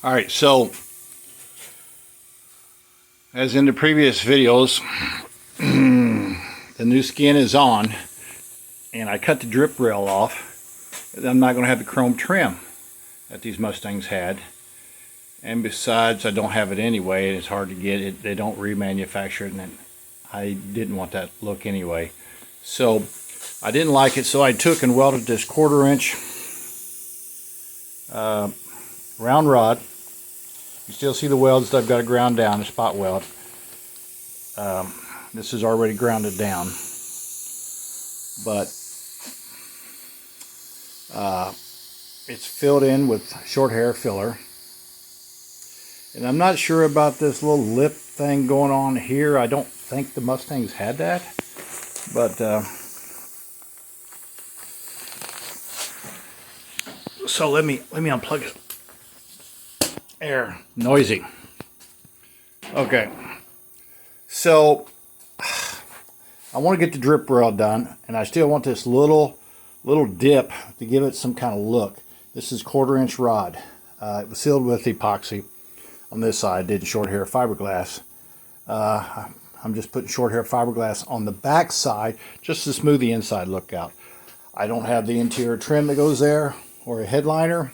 Alright, so as in the previous videos, the new skin is on, and I cut the drip rail off. I'm not going to have the chrome trim that these Mustangs had, and besides, I don't have it anyway, and it's hard to get it. They don't remanufacture it, and I didn't want that look anyway. So I didn't like it, so I took and welded this 1/4-inch round rod. You still see the welds that I've got to ground down, a spot weld. This is already grounded down, but it's filled in with short hair filler. And I'm not sure about this little lip thing going on here. I don't think the Mustangs had that, but so let me unplug it. Air, noisy. Okay, so I want to get the drip rail done, and I still want this little dip to give it some kind of look. This is 1/4-inch rod. It was sealed with epoxy on this side. Did short hair fiberglass. I'm just putting short hair fiberglass on the back side just to smooth the inside look out. I don't have the interior trim that goes there or a headliner.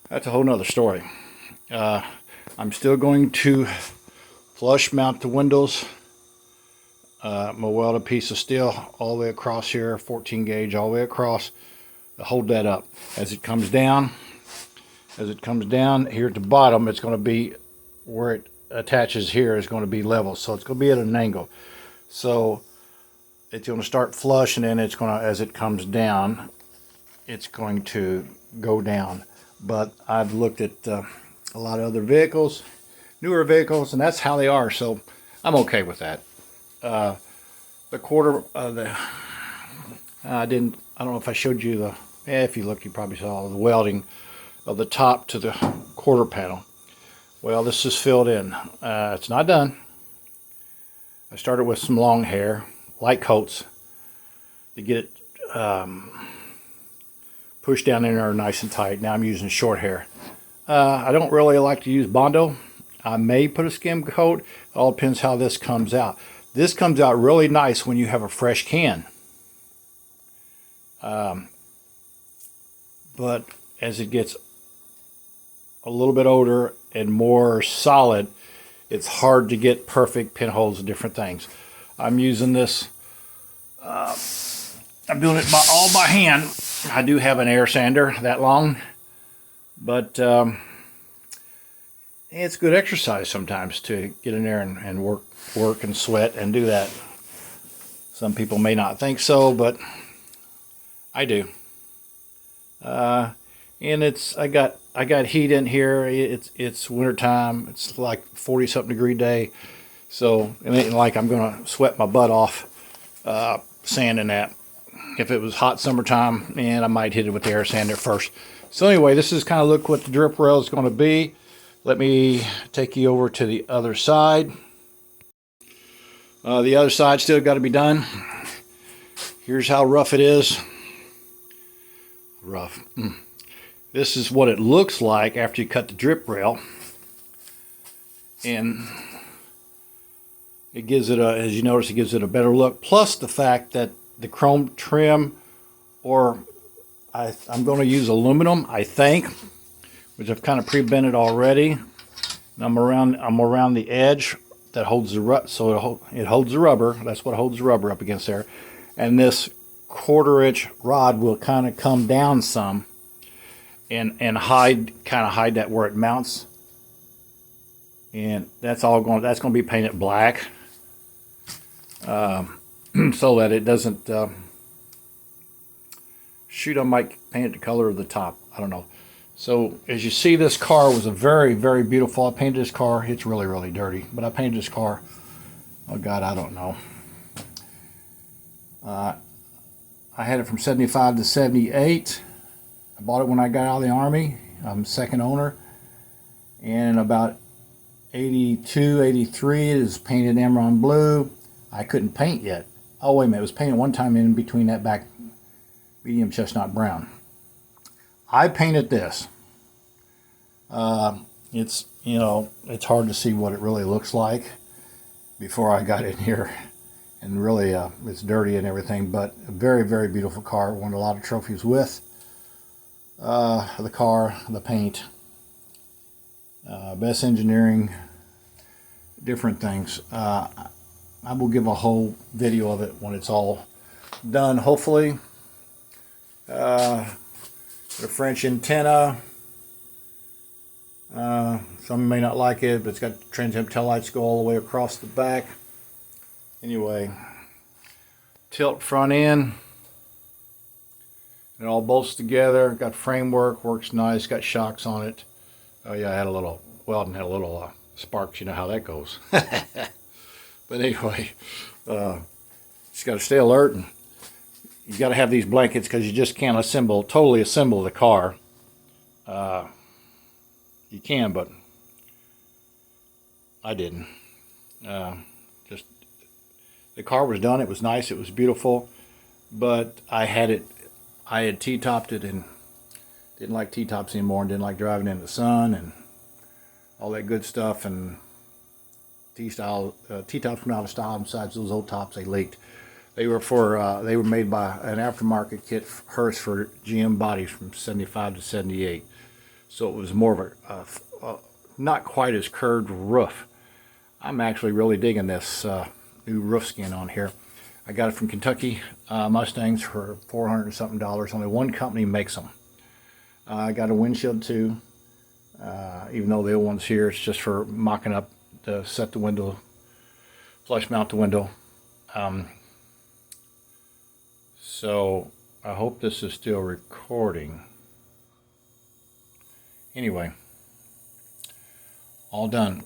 That's a whole nother story. I'm still going to flush mount the windows. I'm gonna weld a piece of steel all the way across here, 14 gauge all the way across, to hold that up. As it comes down here at the bottom, it's going to be where it attaches here is going to be level, so it's going to be at an angle. So it's going to start flush, and then it's going to, as it comes down, it's going to go down. But I've looked at a lot of other vehicles, newer vehicles, and that's how they are, so I'm okay with that. The quarter I don't know if I showed you the, if you look you probably saw the welding of the top to the quarter panel. Well, this is filled in. It's not done. I started with some long hair, light coats, to get it pushed down in there nice and tight. Now I'm using short hair. I don't really like to use Bondo. I may put a skim coat. It all depends how this comes out. This comes out really nice when you have a fresh can. But as it gets a little bit older and more solid, it's hard to get perfect pinholes and different things. I'm using this, I'm doing it all by hand. I do have an air sander that long, but it's good exercise sometimes to get in there and work and sweat and do that. Some people may not think so, but I do. And I got heat in here. It's winter time. It's like 40-something degree day, so it ain't like I'm gonna sweat my butt off sanding that. If it was hot summertime, and I might hit it with the air sander first. So anyway, this is kind of look what the drip rail is going to be. Let me take you over to the other side. The other side still got to be done. Here's how rough it is. Rough. This is what it looks like after you cut the drip rail, and it gives it a, as you notice, it gives it a better look. Plus the fact that the chrome trim, or I'm going to use aluminum, I think, which I've kind of pre-bent it already. And I'm around the edge that holds the rubber, so it holds the rubber. That's what holds the rubber up against there. And this 1/4-inch rod will kind of come down some and kind of hide that where it mounts. And that's going to be painted black, so that it doesn't shoot. I might paint it the color of the top. I don't know. So as you see, this car was a very, very beautiful. I painted this car. It's really, really dirty, but I painted this car. Oh God, I don't know. I had it from 75 to 78. I bought it when I got out of the Army. I'm second owner. And about 82, 83, it is painted emerald blue. I couldn't paint yet. Oh, wait a minute. It was painted one time in between that back medium chestnut brown. I painted this. It's, you know, it's hard to see what it really looks like before I got in here. And really, it's dirty and everything, but a very, very beautiful car. Won a lot of trophies with the car, the paint, best engineering, different things. I will give a whole video of it when it's all done, hopefully. The French antenna. Some may not like it, but it's got transit tail lights go all the way across the back. Anyway, tilt front end. It all bolts together. Got framework, works nice. Got shocks on it. Oh yeah, I had a little welding, had a little sparks. You know how that goes. But anyway, just got to stay alert, and you got to have these blankets because you just can't totally assemble the car. You can, but I didn't. Just the car was done. It was nice. It was beautiful, but I had T-topped it and didn't like T-tops anymore, and didn't like driving in the sun and all that good stuff. And T-tops went out of style. Besides those old tops, they leaked. They were made by an aftermarket kit, Hurst, for GM bodies from '75 to '78. So it was more of a not quite as curved roof. I'm actually really digging this new roof skin on here. I got it from Kentucky Mustangs for $400 and something. Only one company makes them. I got a windshield too. Even though the old one's here, it's just for mocking up to set the window, flush mount the window. So I hope this is still recording. Anyway, all done.